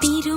తిరు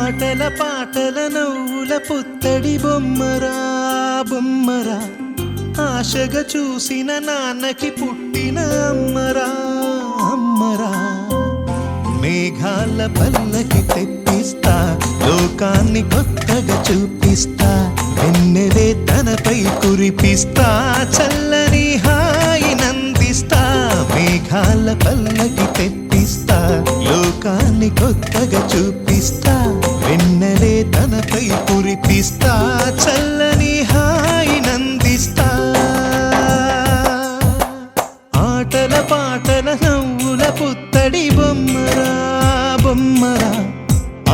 ఆటల పాటల నవ్వుల పుత్తడి బొమ్మరా బొమ్మరా, ఆశగా చూసిన నాన్నకి పుట్టిన అమ్మరా అమ్మరా. మేఘాల పల్లకి తెప్పిస్తా, లోకాన్ని కొత్తగా చూపిస్తా, వెన్నెలే తనపై కురిపిస్తా, చల్లని హాయి నందిస్తా. మేఘాల పల్లకి తెప్పిస్తా, లోకాన్ని కొత్తగా చూపిస్తా, వెన్నెలే తనపై కురిపిస్తా, చల్లని హాయి నందిస్తా. ఆటల పాటల నవ్వుల పుత్తడి బొమ్మరా బొమ్మరా,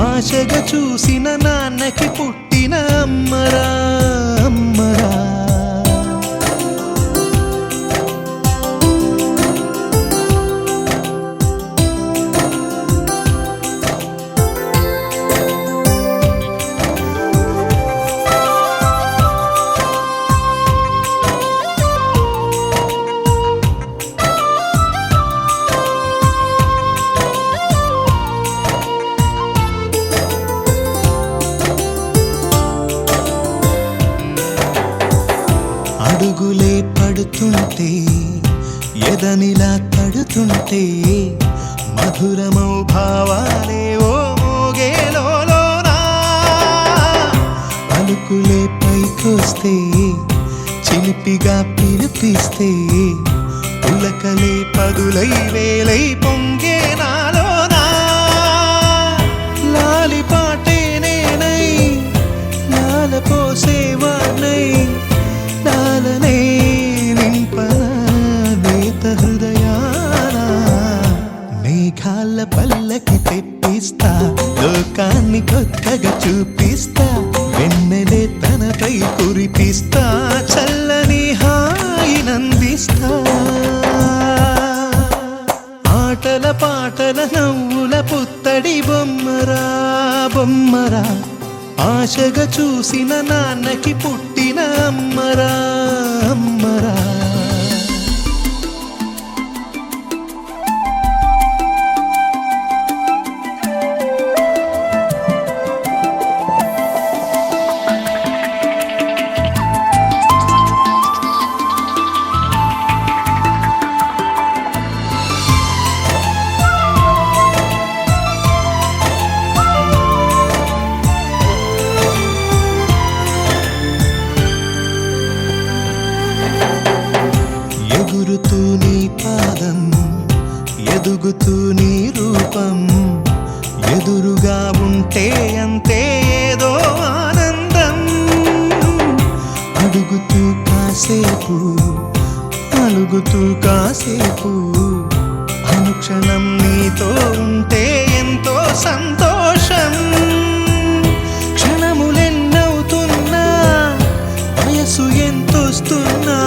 ఆశగా చూసిన నాన్నకి పుట్టిన అమ్మరా అమ్మరా. అడుగులే పడుతుంటే, ఎదనిలా తడుతుంటే, మధురమౌ భావాలే ఓ మోగేలోనా. పలుకులే పైకొస్తే, చిలిపిగా పిలిపిస్తే, పులకలే పదులై వేలై పొంగే నాలోనా. లాలి పాటే నేనై, లాల పోసేవాణ్ణై, లాలనే నింపనా నేత హృదయాన. మేఘాల పల్లకి తెప్పిస్తా, లోకాన్ని కొత్తగా చూపిస్తా, వెన్నెలే తనపై కురిపిస్తా, చల్లని హాయి నందిస్తా. ఆటల పాటల నవ్వుల పుత్తడి బొమ్మరా బొమ్మరా, ఆశగా చూసిన నాన్నకి పుట్టిన అమ్మరా అమ్మరా. ఎగురుతూ నీ పాదం, ఎదుగుతూ నీ రూపం, ఎదురుగా ఉంటే అంతే ఏదో ఆనందం. అడుగుతూ కాసేపు, అలుగుతూ కాసేపు, అనుక్షణం నీతో ఉంటే ఎంతో సంతోషం. క్షణములెన్నవుతున్నా, వయసు ఎంతొస్తున్నా,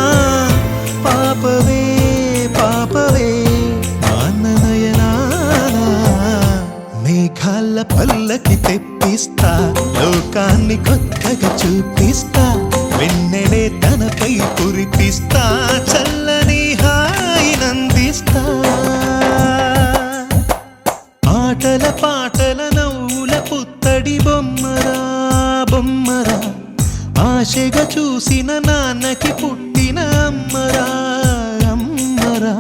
పాపవే పాపవే నాన్ననయనానా. మేఘాల పల్లకి తెప్పిస్తా, లోకాన్ని కొత్తగా చూపిస్తా, వెన్నెలే తనపై కురిపిస్తా, చల్లని హాయి నందిస్తా. ఆటల పాటల నవ్వుల పుత్తడి బొమ్మరా బొమ్మరా, ఆశగా చూసిన నాన్నకి పుట్టిన అమ్మరా అమ్మరా.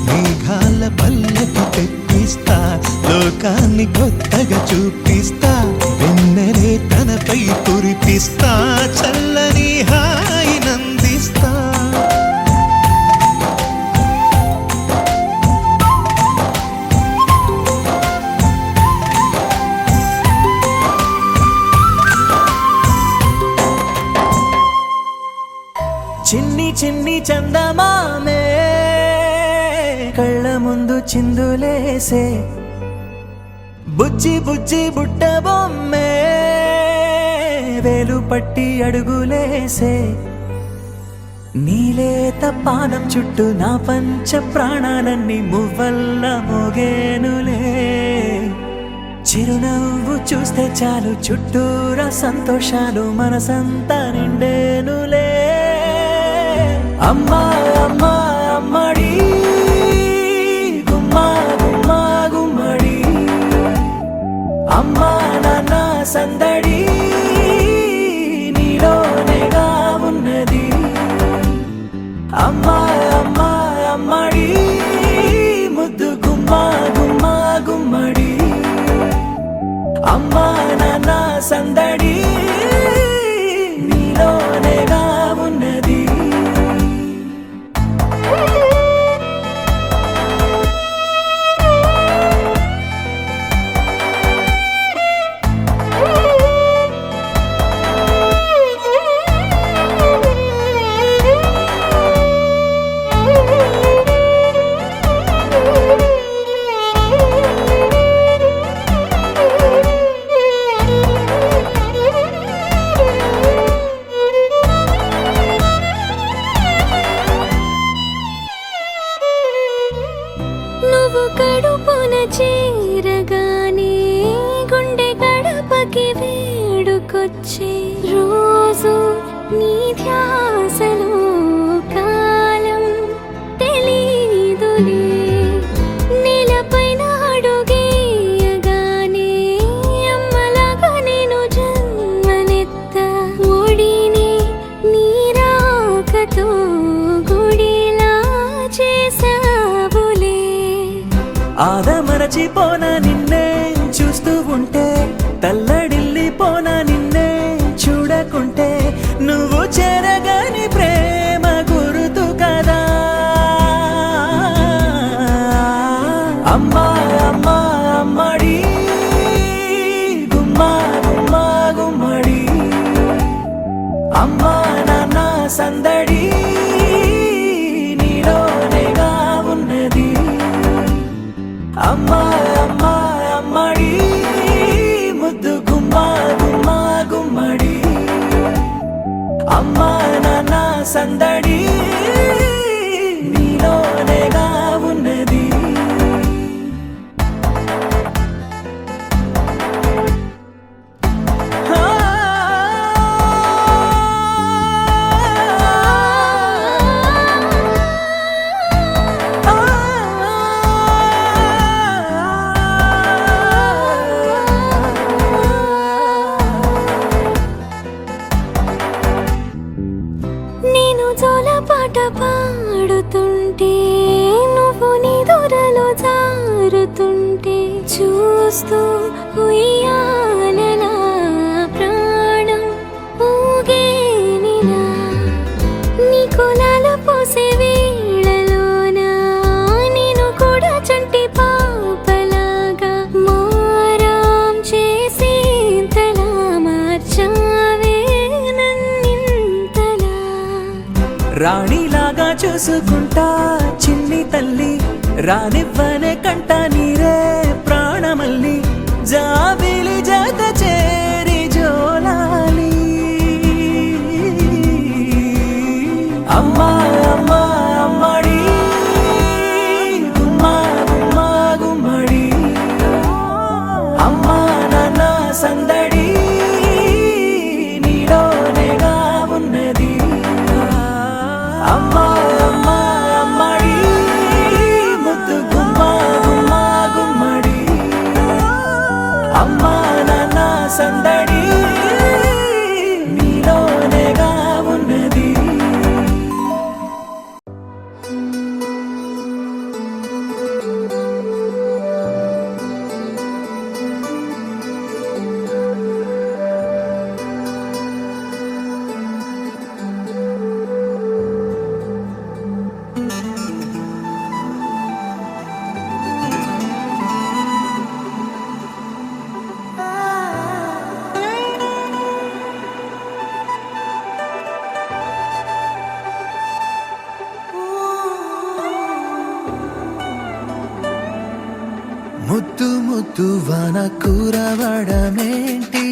మేఘాల పల్లకి తెప్పిస్తా, లోకాన్ని కొత్తగా చూపిస్తా, వెన్నెలే తనపై కురిపిస్తా, చల్లని హాయి నందిస్తా. చిన్ని చిన్ని చందమామే కళ్ళ ముందు చిందులేసే, బుజ్జి బుజ్జి బుట్ట బొమ్మే వేలు పట్టి అడుగులేసే. నీలేత పానం చుట్టూ నా పంచ ప్రాణాలన్నీ మువ్వల్ల మోగేనులే. చిరునవ్వు చూస్తే చాలు, చుట్టూరా సంతోషాలు మనసంతా నిండేనులే. అమ్మా అమ్మా అమ్మడి, గుమ్మా గుమ్మా గుమ్మడి, అమ్మా నాన్న సందడి నీలోనేగా ఉన్నది అమ్మా అమ్మా అమ్మడి ముద్దు గుమ్మా గుమ్మా గుమ్మడి అమ్మా నాన్న సందడి నీలోనేగా ఉన్నది నువ్వు కడుపున చేరగానే గుండె గడపకి వేడుకొచ్చే రోజు నీ ధ్యాసలో కాలం తెలీదులే నేలపైన అడుగేయగానే అమ్మలాగా నేను జన్మనెత్త ఒడిని నీ రాకతో గుడిలా చేసావులే ఆదమరచిపోనా నిన్నే చూస్తూ ఉంటే తల్లడిల్లిపోనా నిన్నే చూడకుంటే నువ్వు చెరగని ప్రేమ గురుతు కదా అమ్మా అమ్మా అమ్మడి గుమ్మా గుమ్మా గుమ్మడి అమ్మా నాన్న సందడి నీలోనేగా ఉన్నది అమ్మా అమ్మా అమ్మడి ముద్దు గుమ్మా గుమ్మా గుమ్మడి అమ్మా నాన్న సందడి నీలోనేగా ఉన్నది నేను జోలపాట పాడుతుంటే నువ్వు నీ దూరలో జారుతుంటే చూస్తూ ఉయ్యాలలా ప్రాణం ఊగేనిలా నీ కులాల పోసే వేళలోన నేను కూడా చంటి పాపలాగా మారాం చేసేంతలా మార్చావే నన్నింతలా రాణిలాగా చూసుకుంటా చిన్ని తల్లి రానివ్వనే కంట నీరే ప్రాణమల్లి జాబిలి జత చేరి జోలాలి అమ్మా అమ్మా అమ్మడి గుమ్మా గుమ్మా గుమ్మడి అమ్మా నాన్న సందడి నీలోనేగా ఉన్నది అమ్మా అమ్మా అమ్మడి ముద్దు గుమ్మా గుమ్మా గుమ్మడి అమ్మా నాన్న సందడి నీలోనేగా ఉన్నది ముద్దు ముద్దు వాన కూరవడమేంటి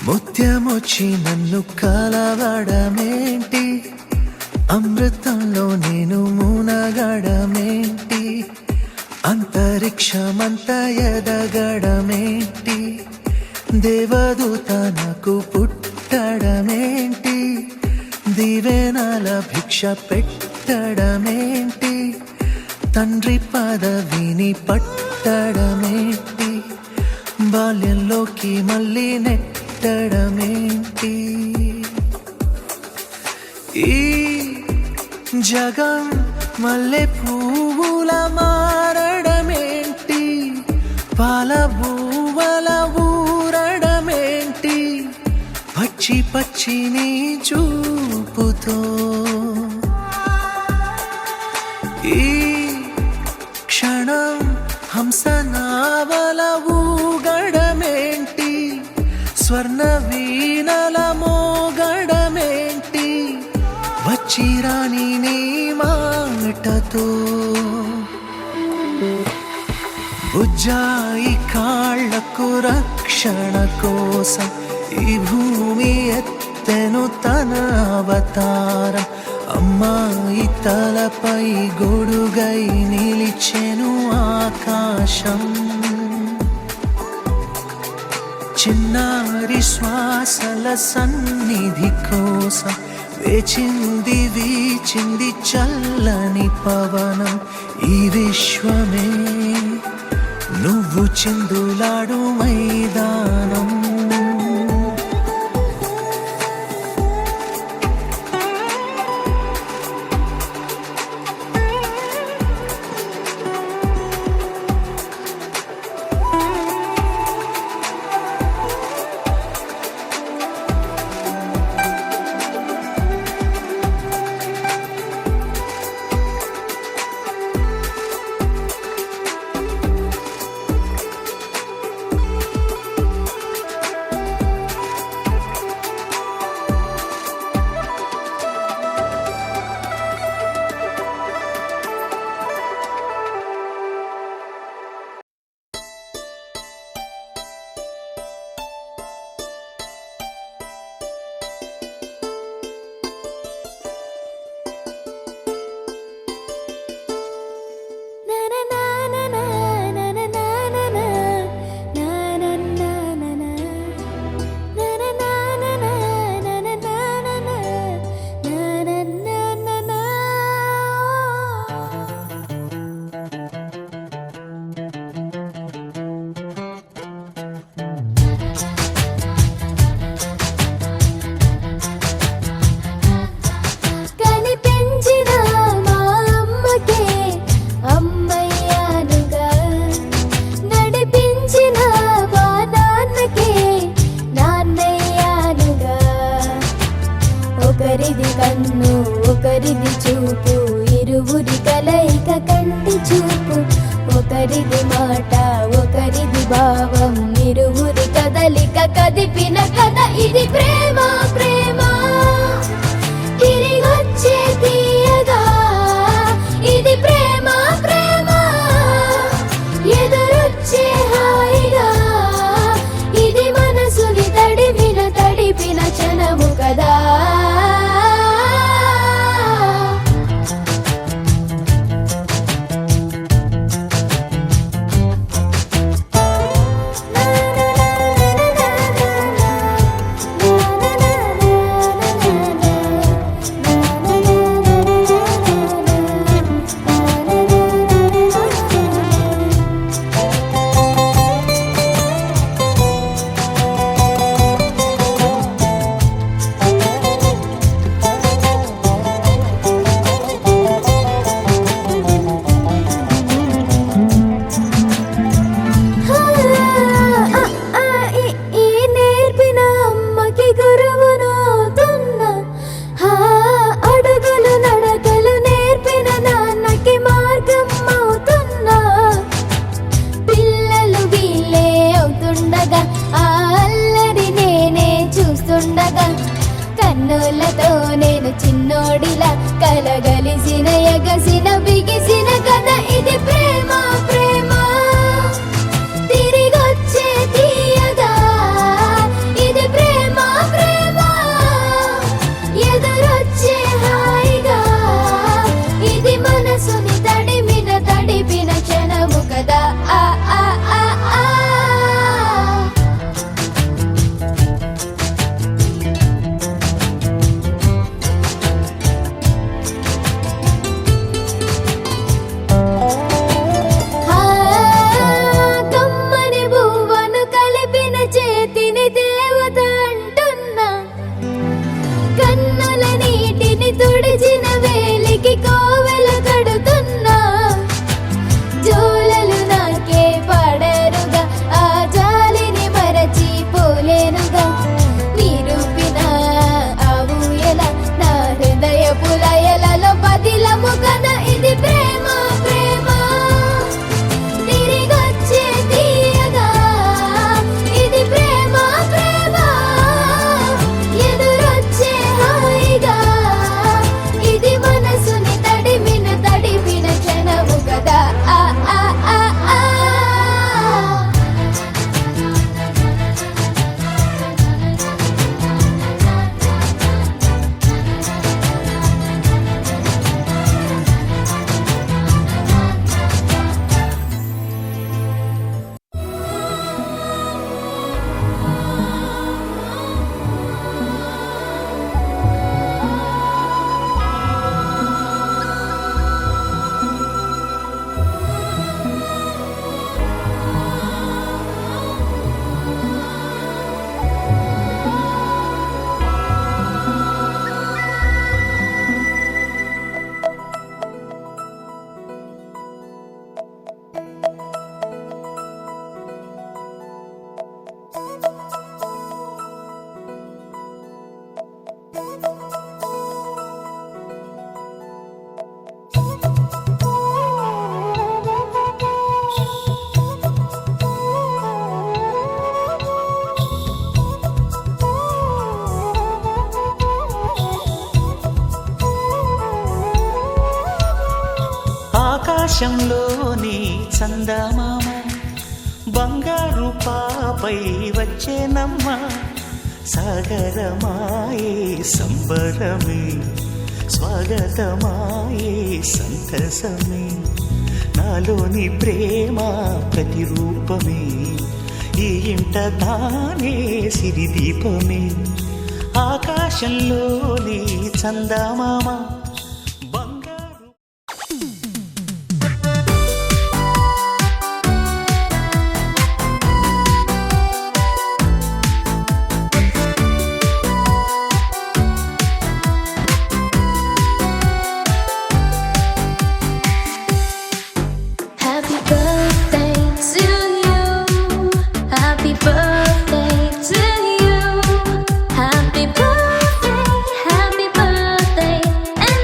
ముత్యమొచ్చి నన్ను కలవడమేంటి అమృతంలో నేను మునగడమేంటి అంతరిక్షమంత ఎదగడమేంటి దేవదూత నాకు పుట్టడమేంటి దివెనల భిక్ష పెట్టడమేంటి తండ్రి పదవిని పట్టడమేంటి బాల్యంలోకి మళ్ళీ నెట్టడమేంటి? ఈ జగం మల్లె పువ్వుల మారడమేంటి? పాల బువ్వల ఊరడమేంటి? పచ్చి పచ్చిని చూపుతో ఈ క్షణం హంసనావల ఊగడమేంటి? స్వర్ణ వీణల మోగడమేంటి? వచ్చిరాని నీ మాటతో బుజ్జాయి కాళ్లకు రక్షణ కోసం ఈ భూమి ఎత్తెను తన అవతారం. అమ్మాయి తలపై గొడుగై నిలిచెను ఆకాశం. చిన్నారి శ్వాసల సన్నిధి కోసం వేచింది వీచింది చల్లని పవనం. ఈ విశ్వమే నువ్వు చిందులాడు మైదానం. ఒకరిది కన్ను ఒకరిది చూపు, ఇరువురి కలయిక కంటి చూపు. ఒకరిది మాట ఒకరిది భావం, ఇరువురి కదలిక కదిపిన కథ ఇది ప్రేమ. ప్రేమ తిరిగొచ్చే తీయగా ఇది ప్రేమ. ప్రేమ ఎదురొచ్చే హాయిగా ఇది మనసుని తడిపిన క్షణము కదా. ఆకాశంలోని చందమామ బంగారు పాపై వచ్చేనమ్మ సాగరమాయే సంబరమే స్వాగతమాయే సంతసమే నాలోని ప్రేమ ప్రతిరూపమే ఈ ఇంట తానే సిరిదీపమే ఆకాశంలోని చందమామ బంగారు Happy birthday to you. Happy birthday to you. Happy birthday and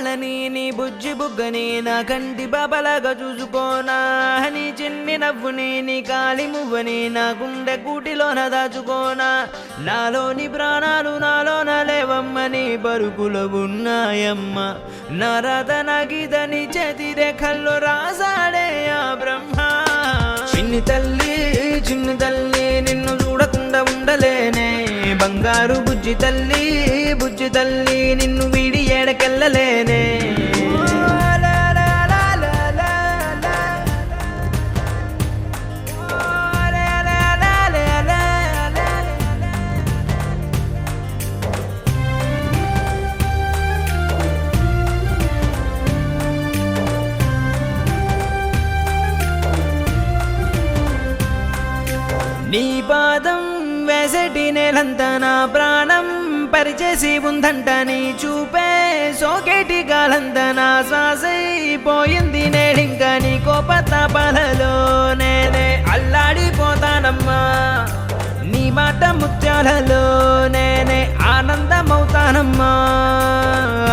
కళ్ళని నీ బుజ్జి బుగ్గని నా కంటి బాబలాగా చూసుకోనా నీ చిన్ని నవ్వుని నీ కాలి మువ్వని నా గుండె కూటిలోన దాచుకోనా నాలోని ప్రాణాలు నాలోన లేవమ్మని పరుగులో ఉన్నాయమ్మ నా రాత నా గీతని చేతి రేఖల్లో రాసాడే ఆ బ్రహ్మ చిన్ని తల్లి నిన్ను చూడకుండా ఉండలేనే బంగారు బుజ్జి తల్లి నిన్ను వీడి ఏడకెళ్ళలేనే నీ పాదం వేసటి నేలంతా నా ప్రాణం పరిచేసి ఉందంట నీ చూపే సోకేటి గాలంతా నా శ్వాసైపోయింది నేడింకా నీ కోపతాపాలలో నేనే అల్లాడిపోతానమ్మా నీ మాట ముత్యాలలో నేనే ఆనందమవుతానమ్మా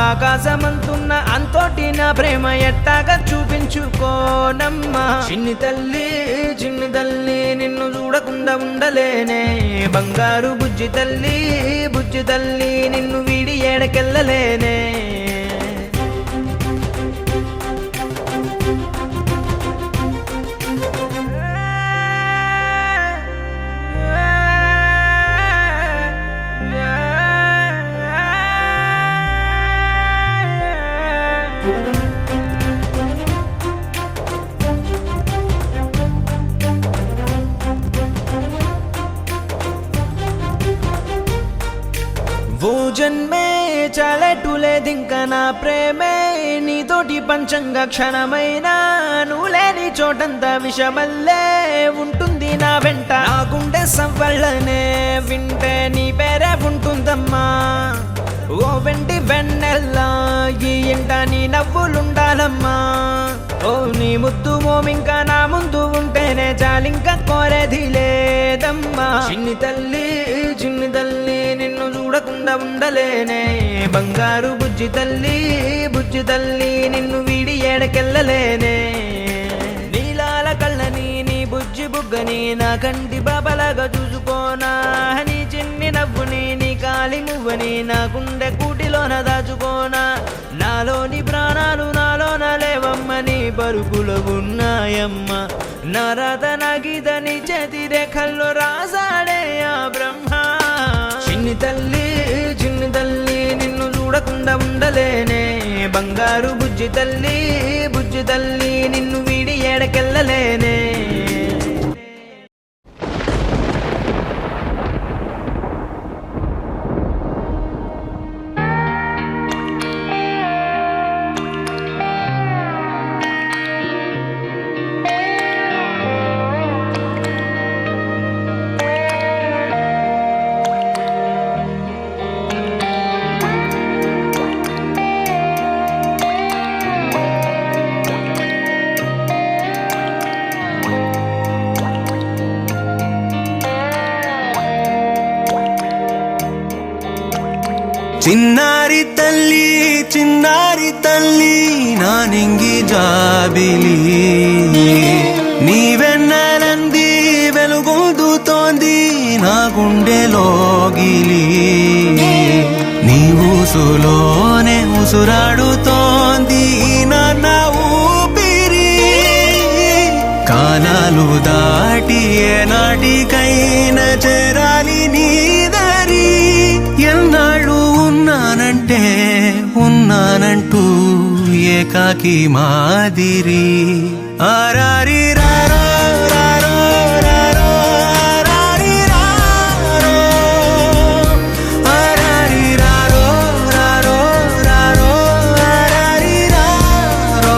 ఆకాశమంతున్న అంతోటి నా ప్రేమ ఎట్టాగా చూపించుకోనమ్మా చిన్ని తల్లి నిన్ను చూడకుండా ఉండలేనే బంగారు బుజ్జి తల్లి నిన్ను వీడి ఏడకెళ్ళలేనే ఓ జన్మే చాలెట్టులేదింక నా ప్రేమే నీతోటి పంచంగా క్షణమైనా నువ్వు లేని చోటంతా విషమల్లే ఉంటుంది నా వెంట నా గుండె సవ్వళ్ళనే వింటే నీ పేరే ఉంటుందమ్మా ఓ వెంటి వెన్నెల్లా ఈ ఇంట నీ నవ్వులుండాలమ్మా ఓ నీ ముద్దు మోమింకా నా ముందు ఉంటేనే చాలింకా కోరేది లేదమ్మా చిన్ని తల్లి నిన్ను చూడకుండా ఉండలేనే బంగారు బుజ్జి తల్లి నిన్ను వీడి ఏడకెళ్ళలేనే నీలాల కళ్ళని నీ బుజ్జి బుగ్గని నా కంటి బాబలాగా చూసుకోనా నీ చిన్ని నవ్వుని నీ కాలి మువ్వని నా గుండె కూటిలోన దాచుకోనా నాలోని ప్రాణాలు నాలోన లేవమ్మని పరుగులో ఉన్నాయమ్మ నా రాత నా గీతని చేతి రేఖల్లో రాసాడే ఆ బ్రహ్మ చిన్ని తల్లి నిన్ను చూడకుండా ఉండలేనే బంగారు బుజ్జి తల్లి నిన్ను వీడి ఏడకెళ్ళలేనే చిన్నారి తల్లి నా నింగి జాబిలి నీవెన్నెలంది వెలుగొందుతోంది నా గుండెలోగిలి నీ ఊసులోనే ఉసురాడుతోంది నాన్న ఊపిరి కాలాలు దాటి ఏనాటికైనా చేరాలి నీ దరి ఎన్నాళ్ళు ఉన్నానంటూ ఏకాకి మాదిరి ఆరారి రారో రారో రారో ఆరారి రారో ఆరారి రారో రారో రారో ఆరారి రారో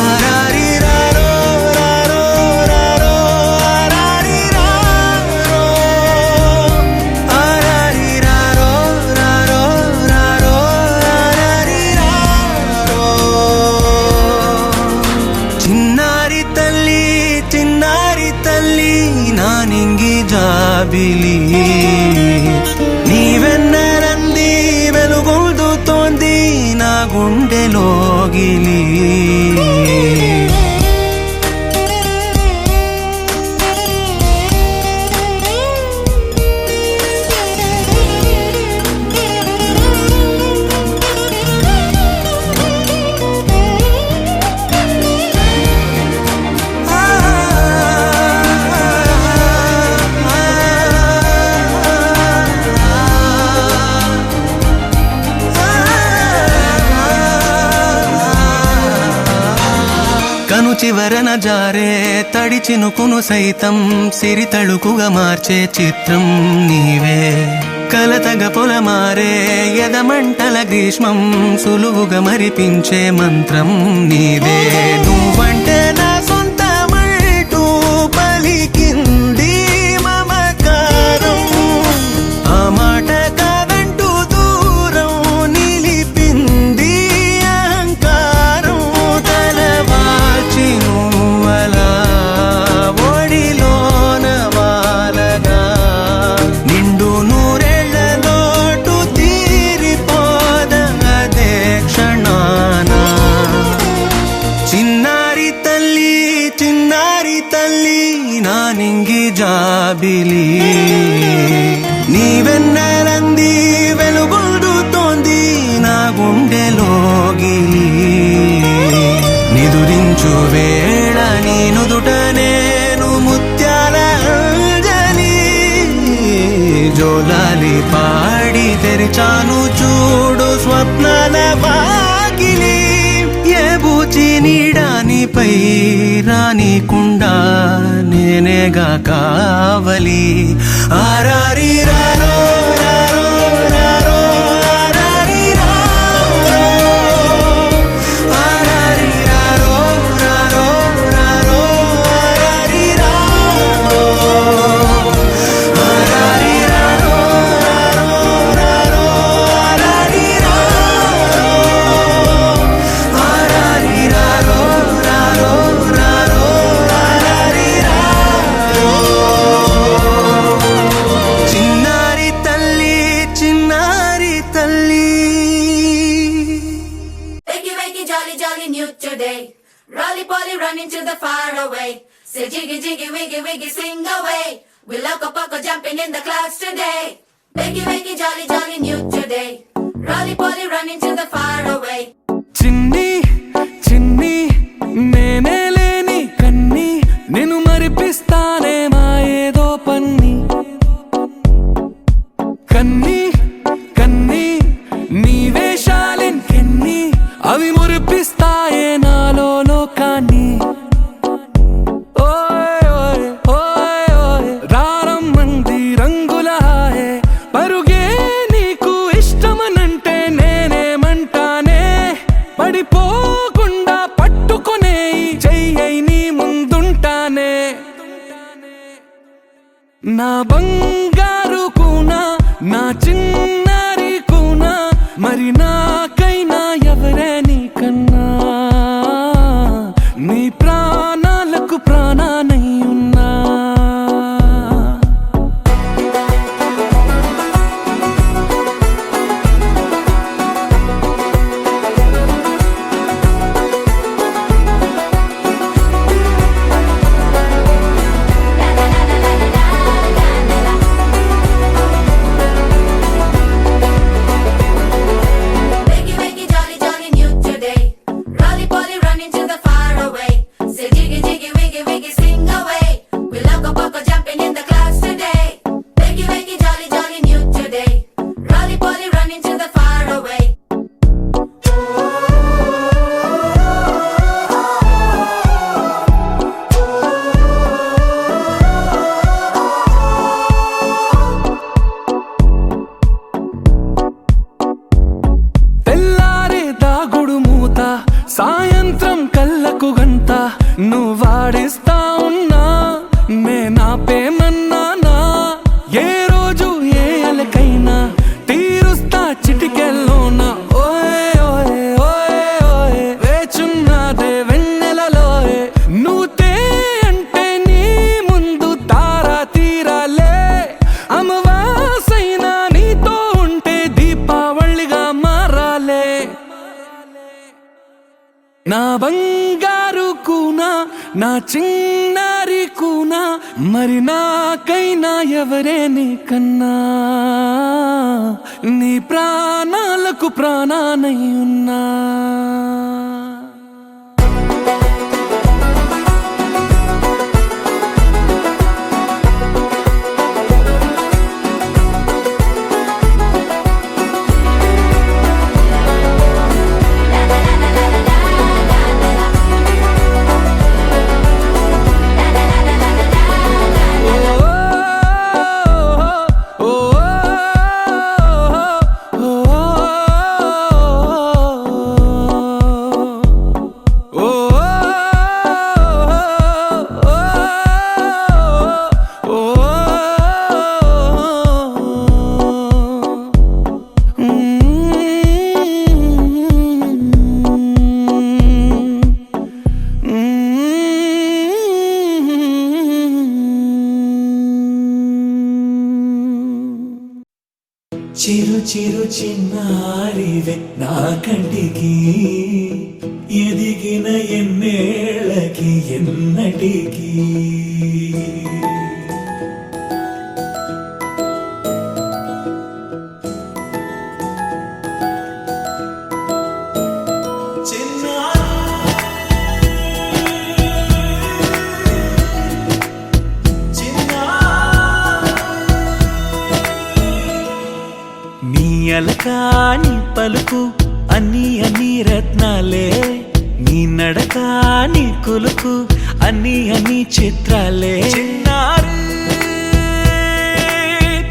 ఆరారి రారో రారో రారో ఆరారి రారో ఆరారి రారో రారో రారో ఆరారి రారో చిన్నారి తల్లి నా నింగి జాబిలి నీవెన్నెలంది వెలుగొందుతోంది గుండెలోగిలి. కను చివరన జారే తడి చినుకును సైతం సిరి తళుకుగా మార్చే చిత్రం నీవే. కలతగ పొలమారే ఎదమంటల గ్రీష్మం సులువుగా మరిపించే మంత్రం నీదే. నువ్వంటే నా సొంతమంటూ పలికింది మమకారం. ఆ మాట కాదంటూ దూరం నిలిపింది అహంకారం. తలవాల్చి నువ్వలా ఒడిలోన వాలగా నిండు నూరేళ్ల లోటు తీరిపోదదే క్షణాన. చిన్నారి తల్లి చిన్నారి తల్లి నా నింగి జాబిలి. నీవెన్నెలంది వెలుగొందుతోంది నా గుండెలోగిలి. నిదురించు వేళ నీ నుదుట నేను ముత్యాల అంజలి. జోలాలి పాడి తెరిచాను చూడు స్వప్నాల వాకిలి. ఏ బూచి నీడానిపై రానికుండా నేనేగా కావలి. ఆరారి రారో రారో రారో ఆరారి రారో. ఆరారి రారో రారో రారో ఆరారి రారో. ఆరారి రారో రారో రారో ఆరారి రారో. ఆరారి రారో రారో రారో ఆరారి రారో. చిన్నారి తల్లి చిన్నారి తల్లి. Wakey, wakey, jolly, jolly, new today. Rolly poly, running to the far away. Say jiggy, jiggy, wiggy, wiggy, sing away. We loco poco jumping in the clouds today. Wakey, wakey, jolly, jolly, new today. Rolly poly, running to the far away. చిన్ని చిన్ని నేనే లేని కన్ని నేను మరిపిస్తానే మా ఏదో పన్ని. కన్ని కన్ని నీ వేషాలెన్కెన్ని అవి మురిపిస్తాయే నాలో లోకాన్ని. ఓయ్ ఓయ్ ఓయ్ ఓయ్ రారమ్మంది రంగుల హాయే. పరుగే నీకు ఇష్టమనంటే నేనేమంటానే. పడిపోకుండా పట్టుకునే చెయ్యై నీ ముందుంటానే. నా బంగారు కూనా నా చిన్నారి కూనా మరి నాకైనా ఎవరే నీకన్నా. నీ ప్రాణాలకు ప్రాణానై ఉన్నా. Wakey, wakey, jolly, jolly, new today. Rolly poly, running to the far away. Say jiggy, jiggy, wiggy, wiggy, sing away. We loco poco jumping in the clouds today. Wakey, wakey, jolly, jolly, new today. Rolly poly, running to the far away. తెల్లారే దాగుడు మూత సాయంత్రం కళ్ళకు గంట నువ్వాడిస్తా ఉన్నా నేనాపేమన్నానా. ఏ రోజు ఏ అలకైనా తీరుస్తా చిటికెల్లోనా. ఓయ్ ఓయ్ ఓయ్ ఓయ్ వేచున్నదే వెన్నెలలోయే. నువ్వుతే అంటే నీ ముందు తారా తీరాలే. అమవాసైనా నీతో ఉంటే దీపావళిగా మారాలే. నా బంగారు కూనా నా చిన్నారి కూనా మరి నాకైనా ఎవరే నీ కన్నా నీ ప్రాణాలకు ప్రాణానై ఉన్నా చిరు చిరు చిన్నారివే నా కంటికి ఎదిగిన ఎన్నేళ్ళకి ఎన్నటికి అలకాని పలుకు అన్ని అన్ని రత్నాలే నీ నడక నీ కులుకు అన్ని అన్ని చిత్రాలే చిన్నారు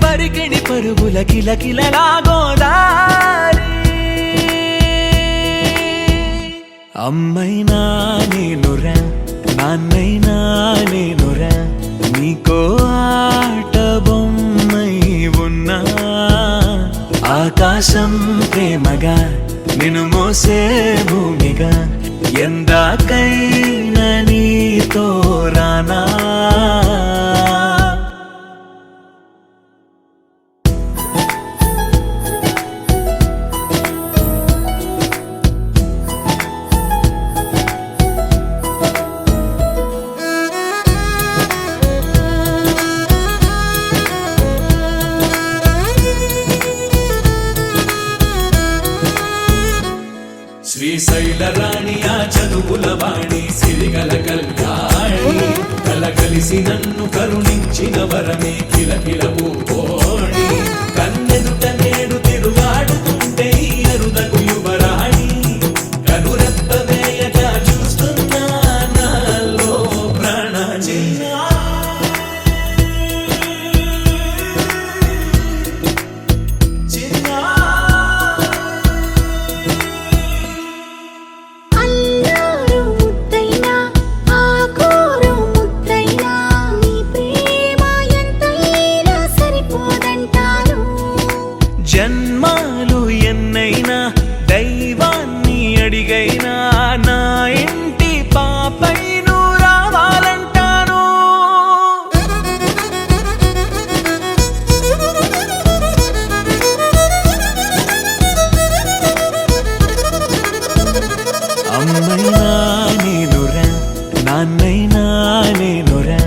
పరికిణి పరుగుల కిలకిలలా గోదారి అమ్మైనా నేనురా నాన్నైనా నేనురా నీకో ఆట బొమ్మై ఉన్నా ఆకాశం ప్రేమగా నిన్ను మోసే భూమిగా ఎందాకైనా నీతో రానా శ్రీశైల రాణి ఆ చదువుల వాణి సిరిగల కళ్యాణి కలగలిసి నన్ను కరుణించిన వరమే కిలకిల పూకోణి కన్నెదుట నేడు తిరుగాడుతుంటే అరుదకు యువరాణి కనురెప్ప వేయగా చూస్తున్నా నాలో ప్రాణ జన్మాలు ఎన్నైనా దైవాన్ని అడిగైనా నా ఇంటి పాపై నువ్వు రావాలంటాను అమ్మైనా నేనురా నాన్నైనా నేనురా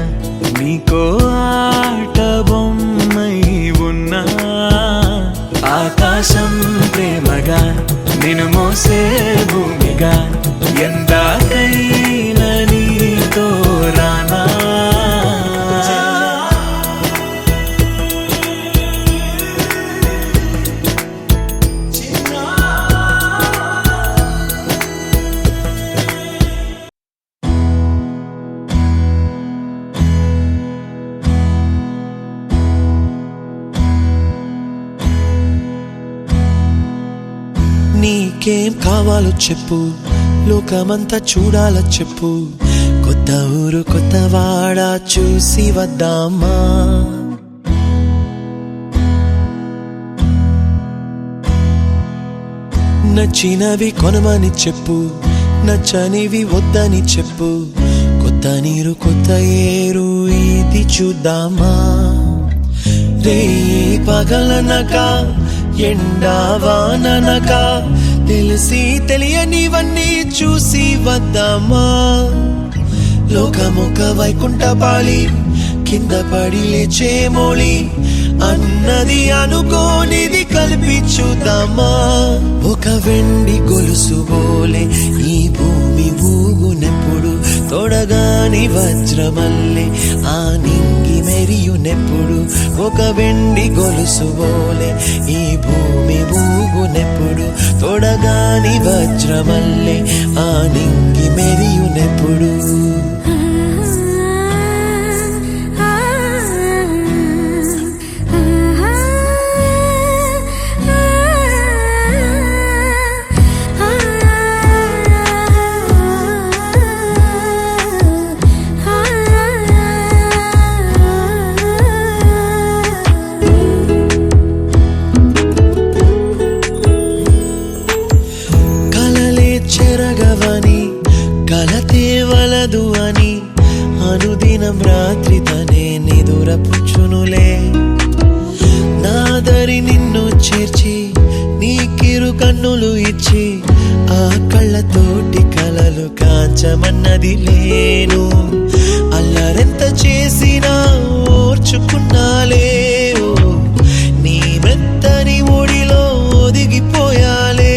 నీకో ఆట బొమ్మై ఉన్నా ఆకాశం ప్రేమగా నిన్ను మోసే భూమిగా ఎందాకైనా నీతో రానా నీకేం కావాలో చెప్పు లోకమంతా చూడాల చెప్పు కొత్త ఊరు కొత్త వాడ చూసి వద్దామా నచ్చినవి కొనమని చెప్పు నచ్చనివి వద్దని చెప్పు కొత్త నీరు కొత్త ఏరు ఇది చూద్దామా రే పగలనక ఎండా వాననక తెలిసి తెలియనివన్నీ చూసి వద్దామా లోకమొక వైకుంఠపాళి కింద పడి లేచే మోళి అన్నది అనుకోనిది కలిపి చూద్దామా ఒక వెండి గొలుసు బోలే ఈ భూమి ఊగునెప్పుడు తొడగాని వజ్రమల్లే ఆ నింగి మెరియునెప్పుడు ఒక వెండి గొలుసు బోలే ఈ భూమి ఊగునెప్పుడు తొడగాని వజ్రమల్లే ఆ నింగి మెరియునెప్పుడు చెరగవని కలతే వలదు అని అనుదినం రాత్రి తనే నిదురపుచ్చునులే నాదరి నిన్ను చేర్చి నీకిరు కన్నులు ఇచ్చి ఆ కళ్ళతోటి కలలు కాంచమన్నది లేను అల్లరెంత చేసినా ఓర్చుకున్నాలే నీ మెత్తని ఒడిలో ఒదిగిపోయాలే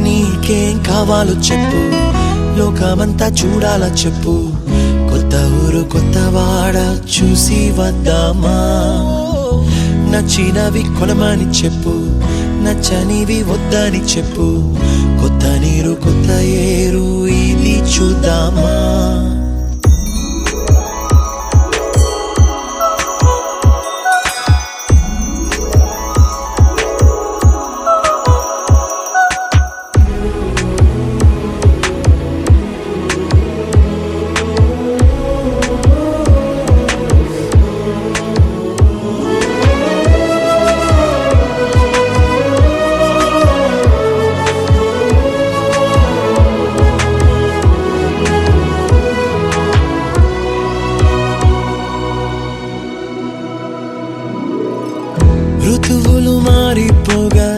నీకేం కావాలో చెప్పు లోకమంతా చూడాల చెప్పు కొత్త ఊరు కొత్త వాడ చూసి వద్దామా నచ్చినవి కొనమని చెప్పు నచ్చనివి వద్దని చెప్పు కొత్త నీరు కొత్త ఏరు ఇది చూద్దామా ఋతువులు మారిపోగా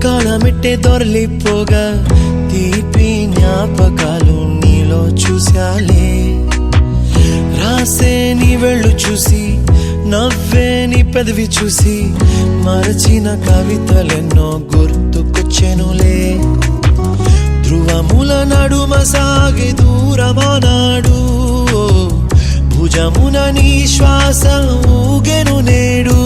కాలమెట్టే దొరలిపోగా తీపి జ్ఞాపకాలు నీలో చూశాలే రాసే నీ వెళ్ళు చూసి నవ్వే నీ పెదవి చూసి మరచిన కవితలెన్నో గుర్తుకొచ్చెనులే ధ్రువముల నడుమ సాగే దూరమానాడు భుజమున నీ శ్వాస ఊగెను నేడు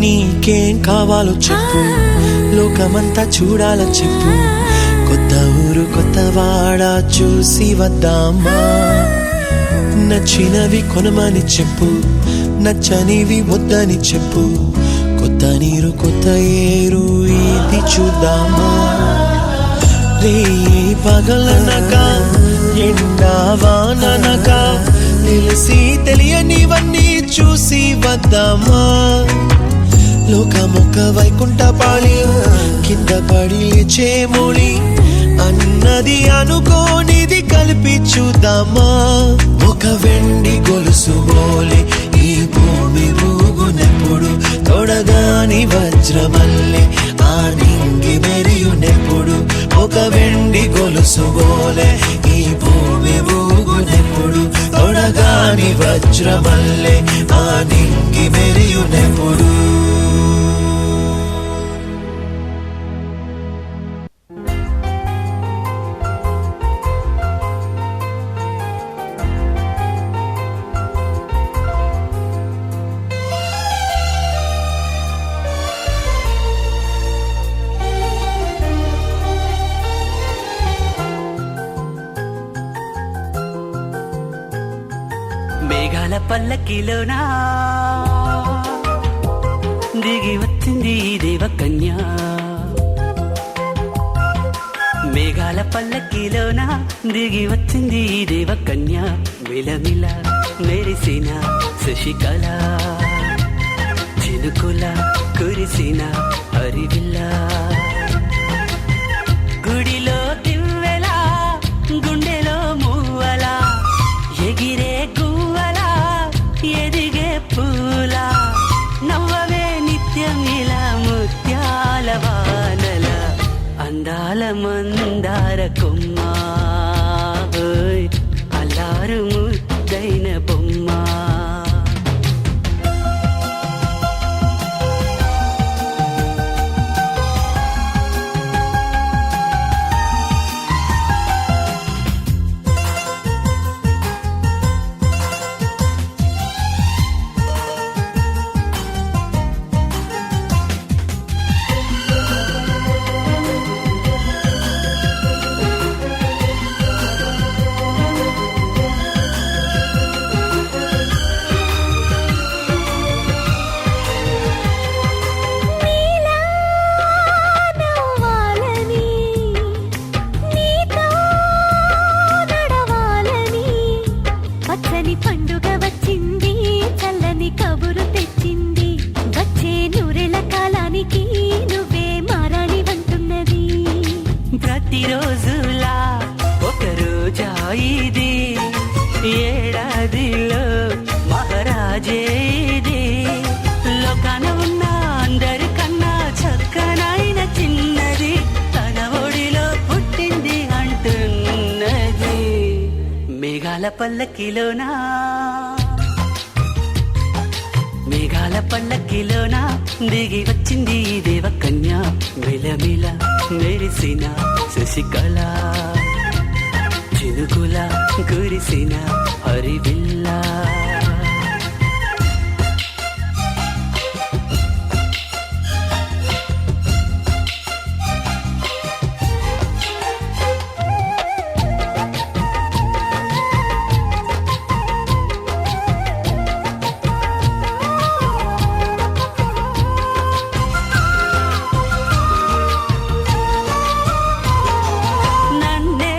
నీకేం కావాలో చెప్పు లోకమంతా చూడాల చెప్పు కొత్త ఊరు కొత్త వాడ చూసి వద్దామా నచ్చినవి కొనమని చెప్పు నచ్చనివి వద్దని చెప్పు కొత్త నీరు కొత్త ఏరు ఇది చూద్దామా రే పగలనక ఎండా వాననక తెలిసి తెలియనివన్నీ చూసి వద్దామా లోకమొక వైకుంఠపాళి కింద పడి లేచే మోళి అన్నది అనుకోనిది కలిపి చూద్దామా ఒక వెండి గొలుసు బోలే ఈ భూమి ఊగునెప్పుడు తొడగాని వజ్రమల్లే ఆ నింగి మెరియునెప్పుడు ఒక వెండి గొలుసు బోలే ఈ భూమి ఊగునెప్పుడు తొడగాని వజ్రమల్లే ఆ నింగి మెరియునెప్పుడు మేఘాల పల్లకిలోనా దిగి వచ్చింది దేవకన్య మేఘాల పల్లకిలోనా దిగి వచ్చింది దేవకన్య మిలమిల మెరిసిన శశికళ చినుకుల కురిసిన హరివిల్లా గుడిలో దివ్వెలా గుండెలో మువ్వలా ఎగిరే గువ్వలా ఎదిగే పూలా నవ్వవే నిత్యం ఇలా ముత్యాల వానల అందాల మందార కొమ్మ ఓయ్ అల్లారు ముద్దైన బొమ్మ నీలా నవ్వాలని నీతో నడవాలని పచ్చని పండుగ వచ్చింది చల్లని కబురు తెచ్చింది వచ్చే నూరెల కాలానికి నువ్వే మారాణి వంటున్నది ప్రతిరోజులా ఒక రోజా ఇది ఏడాదిలో మహారాజే ఇది లోకాన ఉన్న అందరికన్నా చక్కనైన చిన్నది తన ఒడిలో పుట్టింది అంటున్నది మేఘాల పల్లకిలోనా మేఘాల పల్లకిలోన దిగి వచ్చింది ఈ దేవకన్య మిలమిల మెరిసిన శశికళ చినుకుల కురిసిన హరివిల్లా నన్నే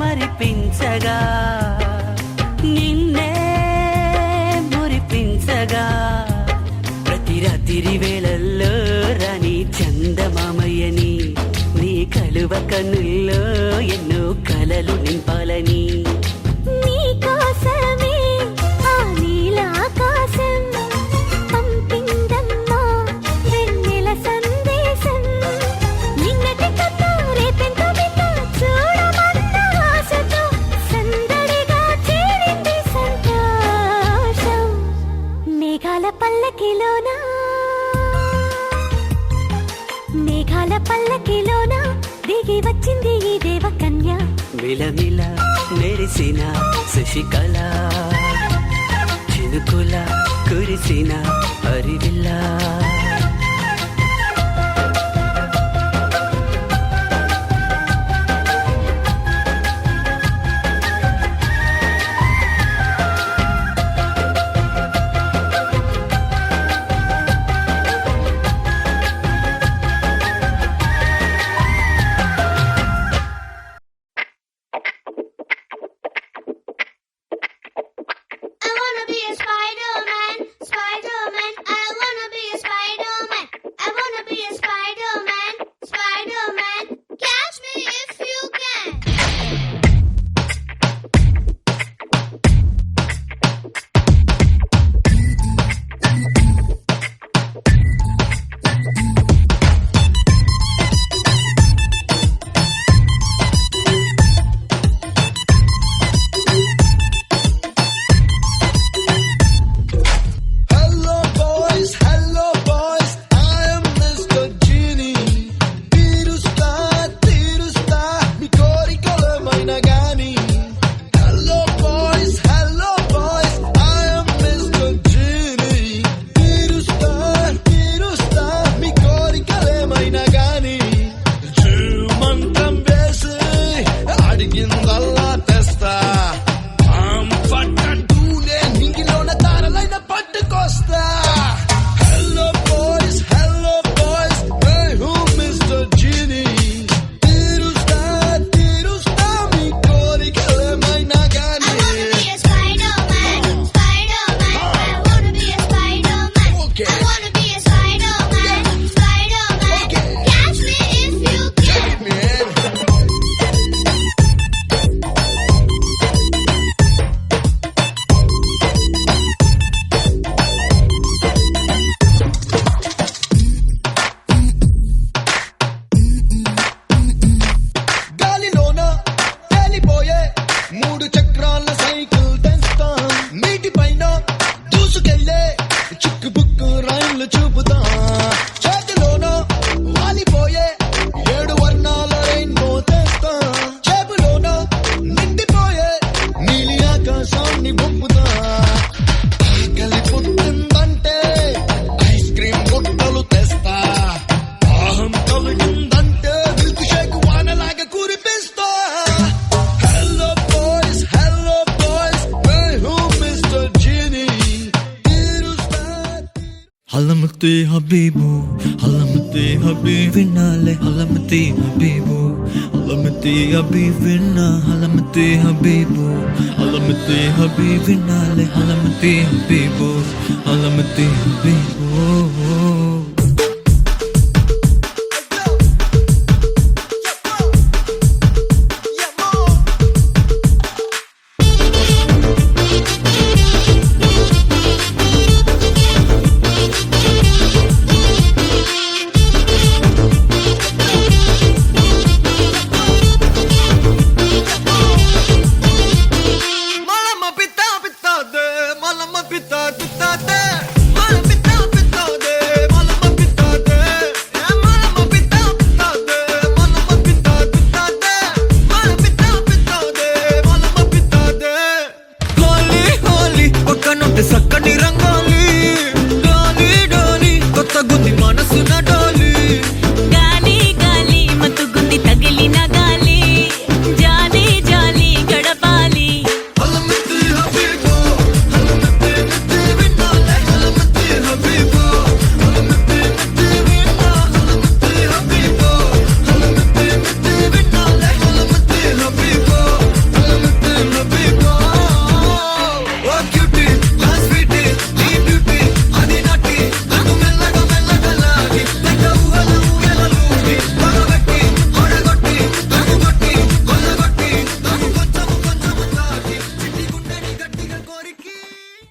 మరిపించగా నిన్నే మురిపించగా ప్రతి రాత్రి వేళల్లో రాణి చందమామయ్యని నీ కలువ కన్నుల్లో ఎన్నో కలలు నింపాలని నీకోసమే ఆ నీలాకాశం పంపిందమ్మా వెన్నెల సందేశం నిన్నటి కథ రేపెంత వింత చూడమన్న ఆశతో సందడిగా చేరింది సంతోషం మేఘాల పల్లకిలోన మేఘాల పల్లకిలోన దిగి వచ్చింది ఈ దేవకన్య మిలమిల మెరిసిన శశికళ చినుకుల కురిసిన హరివిల్లా I wanna be a Spider-Man, Spider-Man. I wanna be a రంగులు చూపుతా చేతిలోన వాలిపోయే 7 వర్ణాల రెయిన్బో తెస్తా చేపులోన నిండిపోయే నీలి ఆకాశాన్ని పంపుతా ఆకలి పుట్టిందంటే ఐస్ క్రీమ్ గుట్టలు తెస్తా దాహం కలిగిందంటే మిల్క్ షేక్ వానలాగా కురిపిస్తా హలో బాయ్స్ మే హూ మిస్టర్ జీనీ తీరుస్తా హలమతి హబీబు హలమతి హబీబ్ వినాలే హలమతి హబీబు హలమతి హబీబ్ విన్నా హలమతి హబీబు హలమతి హబీబ్ వినాలే హలమతి హబీబు హలమతి హబీబు